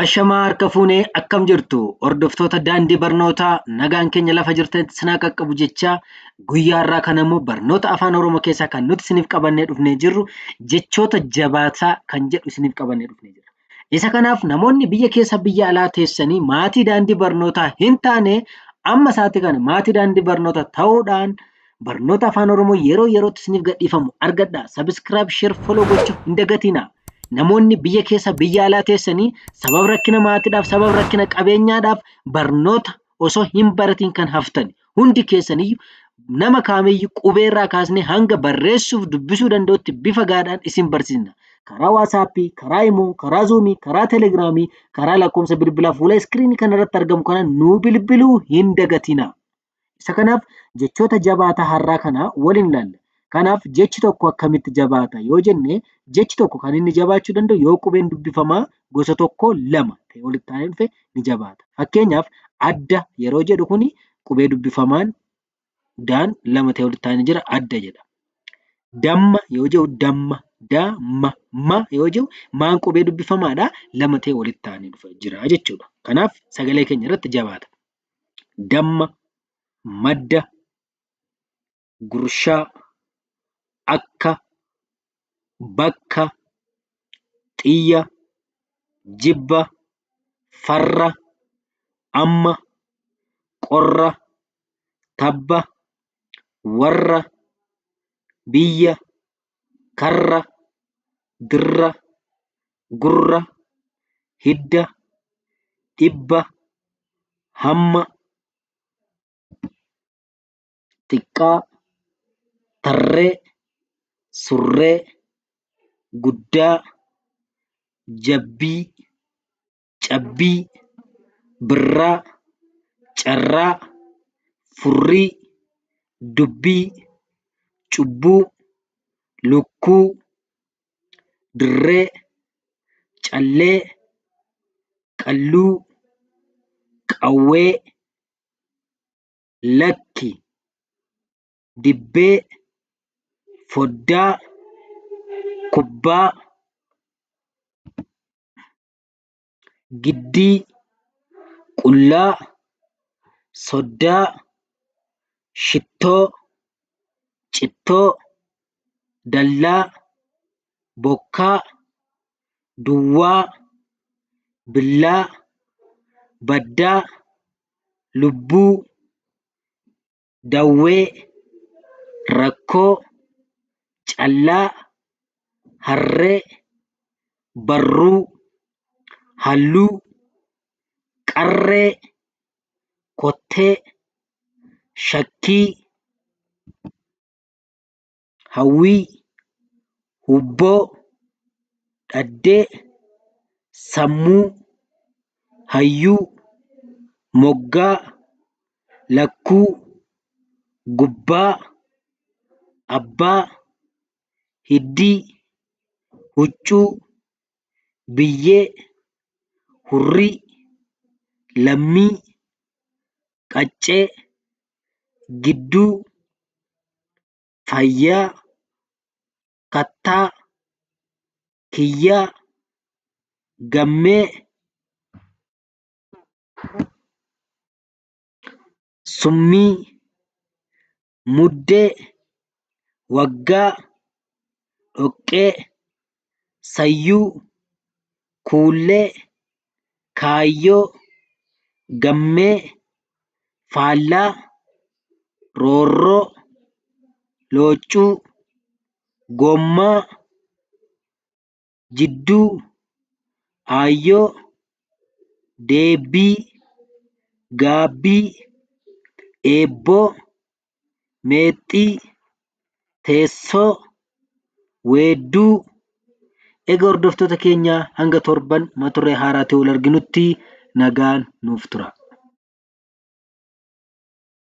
Ashamaa harka fuunee akkam jirtu hordoftoota daandii barnootaa nagaan keenya lafa jirtanitti sinaa qaqqabu jechaa guyyaa irraa kan immoo barnoota afaan Oromoo keessaa kan nuti isiniif qabannee dhufnee jirru jechoota jabaataa kan jedhu isiniif qabannee dhufnee jirra. Isa kanaaf namoonni biyya keessa biyya alaa teessanii maatii daandii barnootaa hin taane amma isaati kana maatii daandii barnootaa ta'uudhaan barnoota afaan Oromoo yeroo yerootti isiniif gadhiifamu argadhaa. Sabiskiraayib, sheer, foloo gochuu hin dagatinaa. Namoonni biyya keessa biyya alaa teessanii sababa rakkina maatiidhaaf sababa rakkina qabeenyaadhaaf barnoota osoo hin baratiin kan haftan hundi keessaniyyuu nama kaamiyyuu qubeerraa kaasnee hanga barreessuuf dubbisuu danda'utti bifa gaadhaan isin barsiisna. Karaa waatsaappii, karaa imoo, karaa zuumii, karaa telegiraamii, karaa lakkoofsa bilbilaa fuula iskiriinii kanarratti argamu kana nuu bilbiluu hin dagatinaa. Isa kanaaf jechoota jabaataa har'aa kana waliin ilaalla. Kanaaf jechi tokko akkamitti jabaata yoo jenne jechi tokko kan inni jabaachuu danda'u yoo qubeen dubbifamaa gosa tokko lama ta'e walitti aanee dhufe ni jabaata. Fakkeenyaaf adda yeroo jedhu kuni qubee dubbifamaan daan lama ta'e walitti aanee jira adda jedha. Damma yoo jedhu damma, damma, ma yoo jedhu maan qubee dubbifamaadha lama ta'e walitti aanee dhufa jira jechuudha. Kanaaf sagalee keenya irratti jabaata. Damma, madda, gurshaa, akka, bakka, xiyya, jibba, farra, amma, qorra, tabba, warra, biyya, karra, dirra, gurra, hidda, dhibba, hamma, xiqqaa, tarree, surree, guddaa, jabbii, cabbii, birraa, carraa, furrii, dubbii, cubbuu, lukkuu, dirree, callee, qalluu, qawwee, lakki, dibbee, foddaa, kubbaa, giddii, qullaa, soddaa, shittoo, cittoo, dallaa, bokkaa, duwwaa, billaa, baddaa, lubbuu, dawwee, rakkoo, callaa, harree, barruu, halluu, qarree, kottee, shakkii, hawwii, hubboo, dhaddee, sammuu, hayyuu, moggaa, lakkuu, gubbaa, abbaa, hiddii, huccuu, biyyee, hurrii, lammii, qaccee, gidduu, fayyaa, kattaa, kiyyaa, gammee, summii, muddee, waggaa, dhoqqee, sayyuu, kuullee, kaayyoo, gammee, faallaa, roorroo, looccuu, gommaa, jidduu, aayyoo, deebbii, gaabbii, eebboo, meexxii, teessoo, weedduu. Egaa hordoftoota keenya hanga torban mata duree haaraa ta'e wal arginutti nagaan nuuf tura.